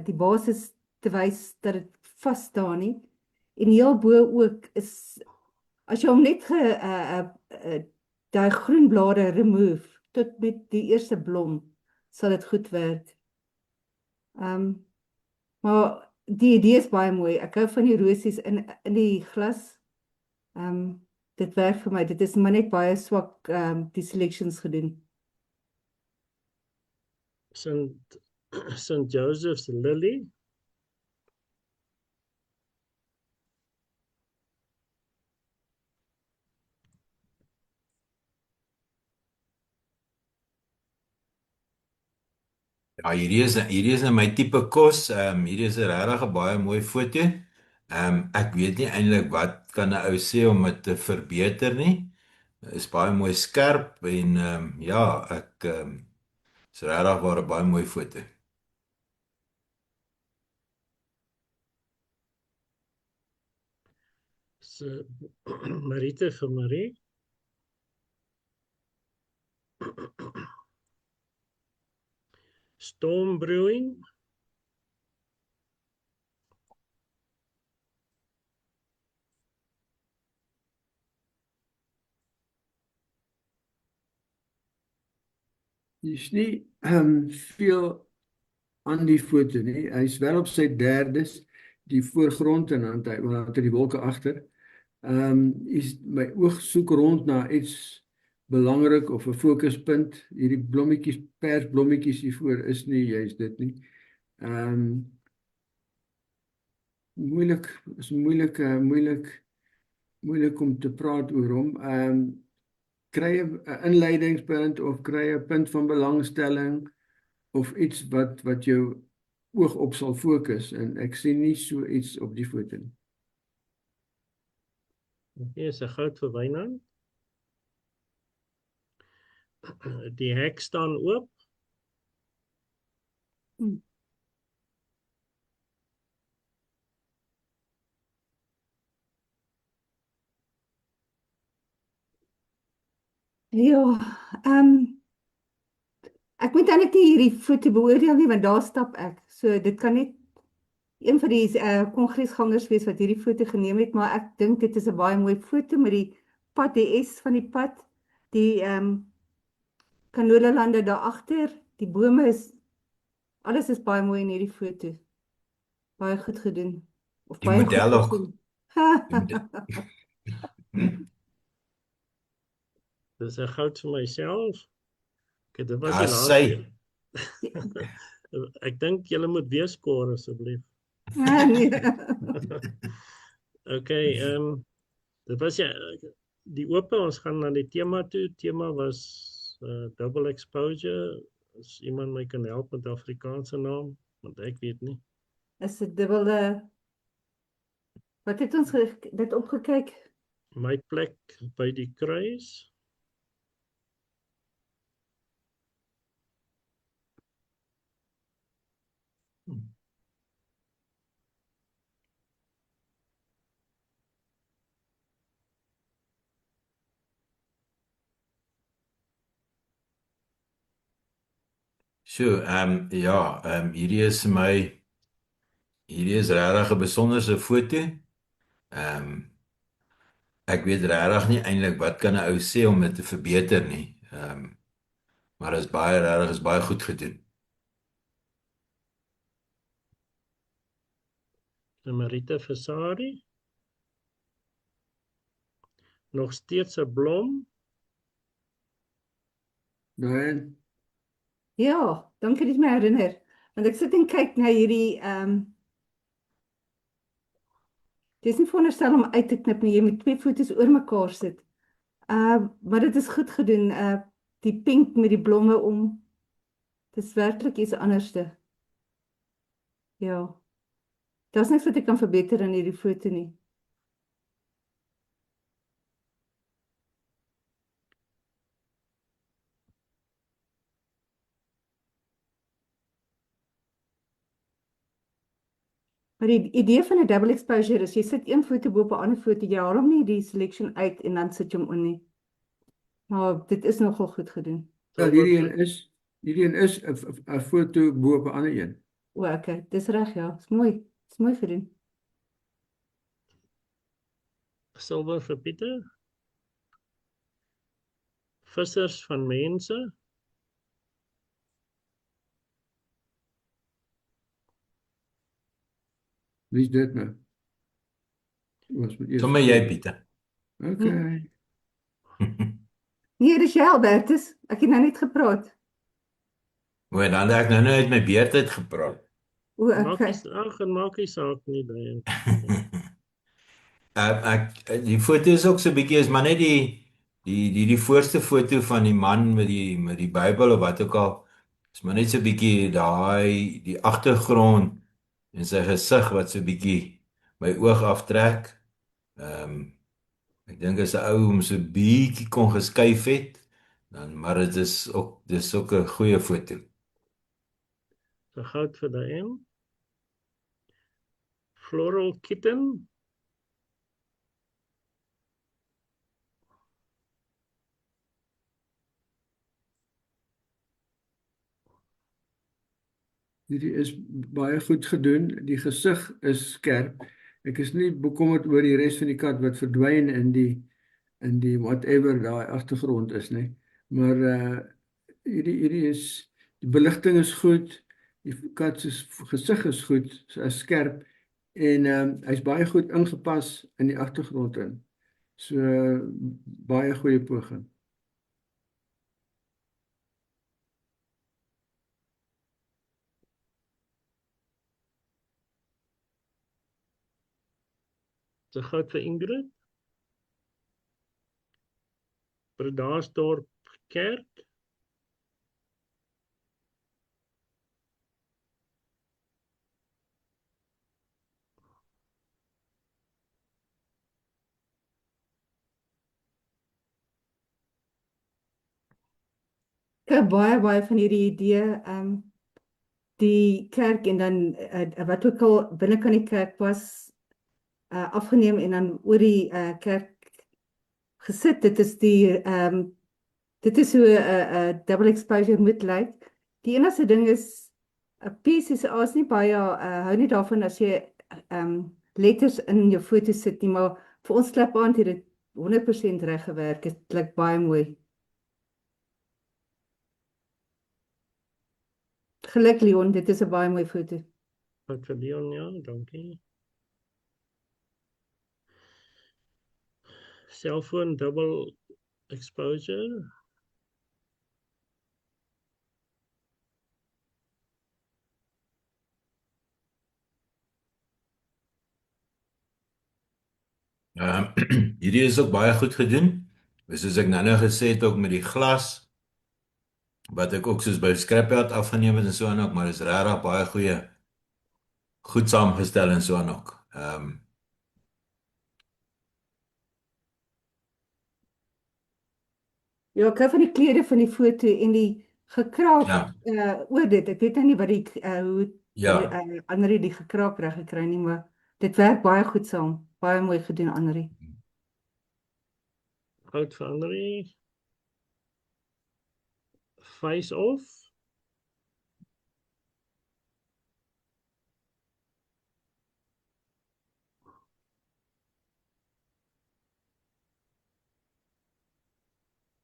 die basis te wys dat dit vas staan nie. En heel bo ook is As jy hom net daai groen blare remove tot met die eerste blom, sal dit goed werk. Maar die idee is baie mooi. Ek hou van die rosies in die glas. Dit werk vir my. Dit is maar net baie swak die selections gedoen. St. Joseph's Lily. Ja, hierdie is nou my tipe kos. Hierdie is 'n regtig baie mooi foto. Ek weet nie eintlik wat kan 'n ou sê om dit te verbeter nie. Is baie mooi skerp en ja, ek is regtig waar 'n baie mooi foto. So, Marite vir Marie. Storm Brewing. Hier's nie veel aan die foto nie. Hy's wel op sy derdes, die voorgrond en dan het hy die wolke agter. My oog soek rond na iets belangrik of 'n fokuspunt. Hierdie blommetjies, persblommetjies hiervoor is nie juist dit nie. Is moeilik om te praat oor hom. Kry 'n inleidingspunt of kry 'n punt van belangstelling of iets wat jou oog op sal fokus en ek sien nie so iets op die foto nie. Hier is 'n goud vir Wynand. Die hek staan oop. Ja, ek moet eintlik nie hierdie foto beoordeel nie, want daar stap ek. So dit kan net een van die kongresgangers wees wat hierdie foto geneem het, maar ek dink dit is 'n baie mooi foto met die pad, die S van die pad, die Canola-lande daar agter, die bome alles is baie mooi in hierdie foto. Baie goed gedoen. Of Die baie model goed ook. gedoen. Dis 'n goud vir myself. Okay, dit was Ja, die laaste. sy. Ek dink julle moet weer skoor asseblief. Nee. Okay, dit was die ope, ons gaan na die tema toe. Tema was double exposure. As iemand my kan help met die Afrikaanse naam, want ek weet nie. Is 'n dubbele. Wat het ons dit opgekyk? My plek by die kruis. So, ja, hierdie is regtig 'n besonderse foto. Ek weet regtig nie eintlik wat kan 'n ou sê om dit te verbeter nie. Maar dit is baie goed gedoen. En Marita Versari. Nog steeds 'n blom. Dan Ja, dankie dat jy my herinner. Want ek sit en kyk na hierdie dis nie veronderstel om uit te knip nie, jy moet twee foto's oor mekaar sit. Maar dit is goed gedoen, die pink met die blomme om. Dis werklik iets anderste. Ja. Daar's niks wat ek kan verbeter in hierdie foto nie. Maar die idee van 'n double exposure is jy sit een foto bo op 'n ander foto, jy haal hom nie die selection uit en dan sit jy hom in nie. Maar dit is nogal goed gedoen. hierdie een is 'n foto bo op 'n ander een. O, okay, dis reg ja, is mooi. Is mooi gedoen. Silwer vir Pieter. Vissers van mense. Wie is dit nou? Was met eers Sommer jy, voor. Pieter. Okay. Nee, dis jy Albertus. Ek het nou net gepraat. Maar dan het ek nou uit my beurt uit gepraat. O, Maak okay. nie, maak nie saak nie, Brian. Die foto is ook so 'n bietjie is maar net die voorste foto van die man met die Bybel of wat ook al. Is maar net so 'n bietjie die agtergrond en sy gesig wat so 'n bietjie my oog aftrek. Ek dink as 'n ou hom so 'n bietjie kon geskuif het, dan maar dis ook 'n goeie foto. So goud vir Diane. Floral kitten. Hierdie is baie goed gedoen. Die gesig is skerp. Ek is nie bekommerd oor die res van die kat wat verdwyn in die whatever daai agtergrond is nie. Maar hierdie is die beligting is goed. Die kat se gesig is goed, is skerp en hy's baie goed ingepas in die agtergrond in. So baie goeie poging. So goud vir Ingrid. Bredasdorp Kerk. Ek het baie van hierdie idee, die kerk en dan wat ook al binnekant die kerk was afgeneem en dan oor die kerk gesit. Dit is hoe 'n double exposure moet lyk. Die enigste ding is 'n PCCA is nie baie hou nie daarvan as jy letters in jou foto sit nie, maar vir ons klip-aand het dit 100% reg gewerk. Dit lyk baie mooi. Geluk Leon, dit is 'n baie mooi foto. Goud vir Leon, ja, dankie. Cellphone double exposure. Hierdie is ook baie goed gedoen. Soos ek nou gesê het ook met die glas wat ek ook soos by Scrapyard afgeneem het en so aan ook, maar is regtig baie goed saamgestel en so aan ook. Ja, ek hou van die klere van die foto en die gekraak Ja. oor dit. Ek weet nou nie wat die hoe Ja. Annerie die gekraak reg gekry nie, maar dit werk baie goed saam. Baie mooi gedoen Annerie. Goud vir Annerie. Face off.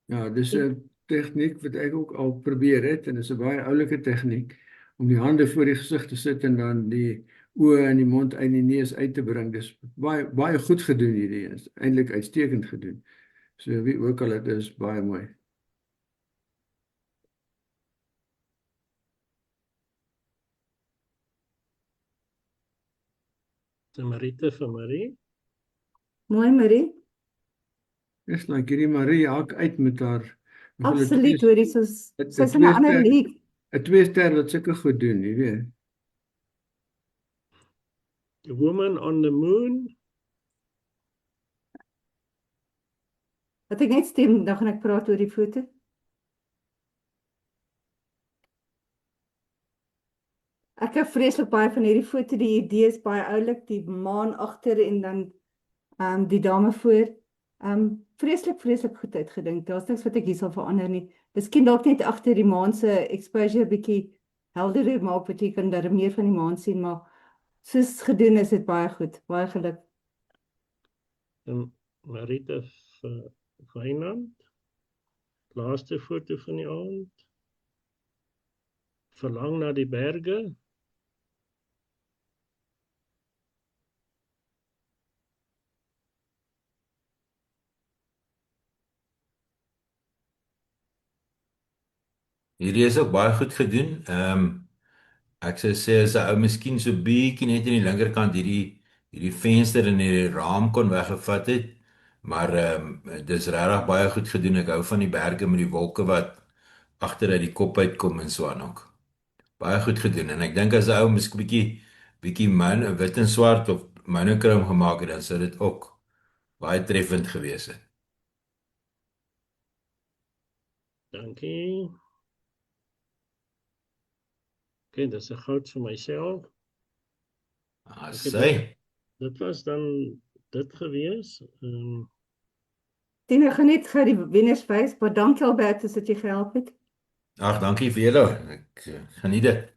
Ja, dis 'n tegniek wat ek ook al probeer het en dis 'n baie oulike tegniek om die hande voor die gesig te sit en dan die oë en die mond uit die neus uit te bring. Dis baie goed gedoen hierdie. Is eintlik uitstekend gedoen. So wie ook al dit is baie mooi. Marite vir Marie. Mooi Marie. Dis like hierdie Marie hak uit met haar Absoluut hoor, dis sy's in 'n ander league. 'n 2-ster wat sulke goed doen, jy weet. The Woman on the Moon. Wat ek net stem, dan gaan ek praat oor die foto. Ek hou vreeslik baie van hierdie foto. Die idee is baie oulik, die maan agter en dan die dame voor. Vreeslik goed uitgedink. Daar's niks wat ek hier sal verander nie. Miskien dalk net agter die maan se exposure bietjie helderder maak, wat jy kan daar meer van die maan sien, maar soos gedoen is dit baie goed. Baie geluk. Marita Wynand. Laaste foto van die aand. Verlang na die berge. Hierdie is ook baie goed gedoen. Ek sou sê as 'n ou miskien so bietjie net aan die linkerkant hierdie venster en hierdie raam kon weggevat het, maar dis regtig baie goed gedoen. Ek hou van die berge met die wolke wat agter uit die kop uitkom en so aan ook. Baie goed gedoen en ek dink as 'n ou miskien bietjie wit en swart of monokroom gemaak het, dan sou dit ook baie treffend gewees het. Dankie. Okay, dis 'n goud vir myself. Sê, Dit was dan dit gewees. Tina gaan net gou die wenners wys, maar dankie Albertus dat jy gehelp het. ag, dankie vir julle. Ek geniet dit.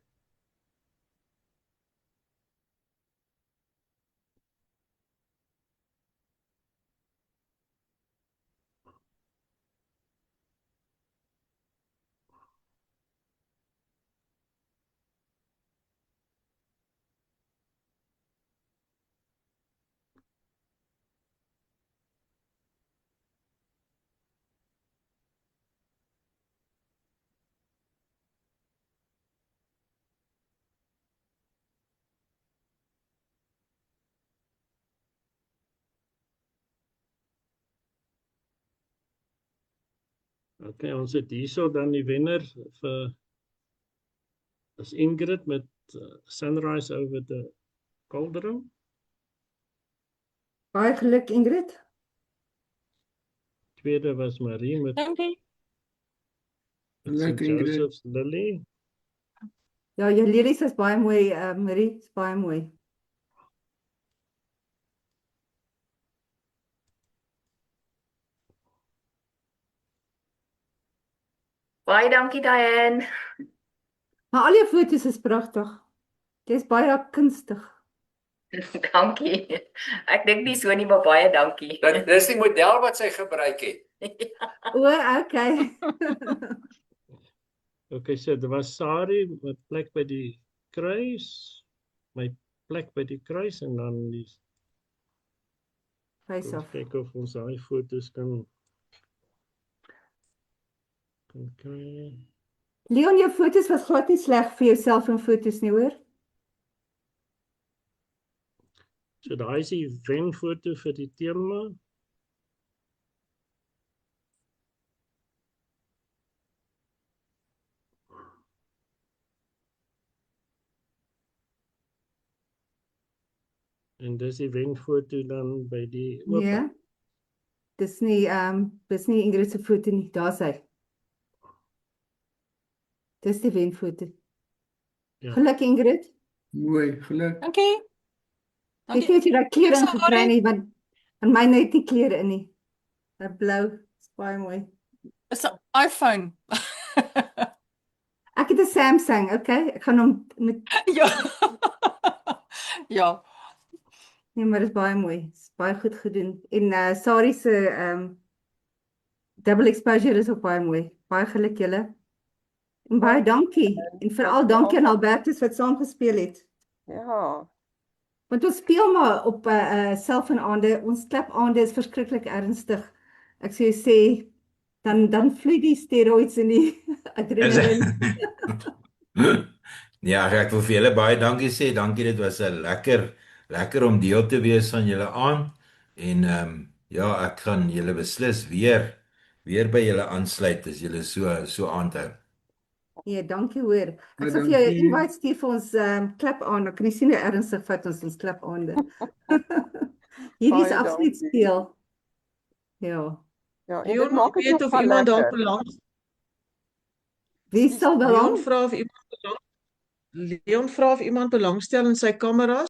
Okay, ons het hierso dan die wenner vir is Ingrid met Sunrise over the Cauldron. Baie geluk Ingrid. Tweede was Marie met Dankie. Geluk, St. Ingrid. Joseph's Lily. Ja, jou lelies is baie mooi, Marie, is baie mooi. Baie dankie Diane. Maar al jou foto's is pragtig. Jy's baie kunstig. Dankie. Ek dink nie so nie, maar baie dankie. Dis die model wat sy gebruik het. O, okay. Okay, so dit was Sari met plek by die kruis, my plek by die kruis en dan die Wys af. kyk of ons daai foto's kan kry. Leon, jou foto's was glad nie sleg vir jouself en foto's nie, hoor? So daai is die wenfoto vir die tema. En dis die wenfoto dan by die oop. Nee. Dis nie Ingrid se foto nie, daar's hy. Dis die wenfoto. Ja. Geluk Ingrid. Mooi, geluk. Dankie. Ek weet jy daai klere Sorry. ingekry nie, want aan my net nie klere in nie. Daai blou is baie mooi. Dis 'n iPhone. Ek het 'n Samsung, okay? Ek gaan hom met Ja. Ja. nee, maar dit is baie mooi. Is baie goed gedoen. En Sari se double exposure is ook baie mooi. Baie geluk julle. En baie dankie. En veral dankie aan Albertus wat saam gespeel het. Ja. Want ons speel maar op selfoonaande. Ons klapaande is verskriklik ernstig. Ek sou sê dan vloei die steroids in die adrenaline. Ja, ek wil vir julle baie dankie sê. Dankie, dit was 'n lekker om deel te wees van julle aand. En ja, ek gaan julle beslis weer by julle aansluit as julle so aanhou. Ja, dankie hoor. Ek Ja, sal vir jou 'n dankie. invite stuur vir ons klapaan. Dan kan jy sien hoe ernstig vat ons klapaande. Hierdie is Baie absoluut dankie. speel. Ja. Ja, en dit Leon, maak ek dit weet nog of iemand dalk lekker. belang. Wie sal belang? Leon vra of iemand belangstel in sy kamera.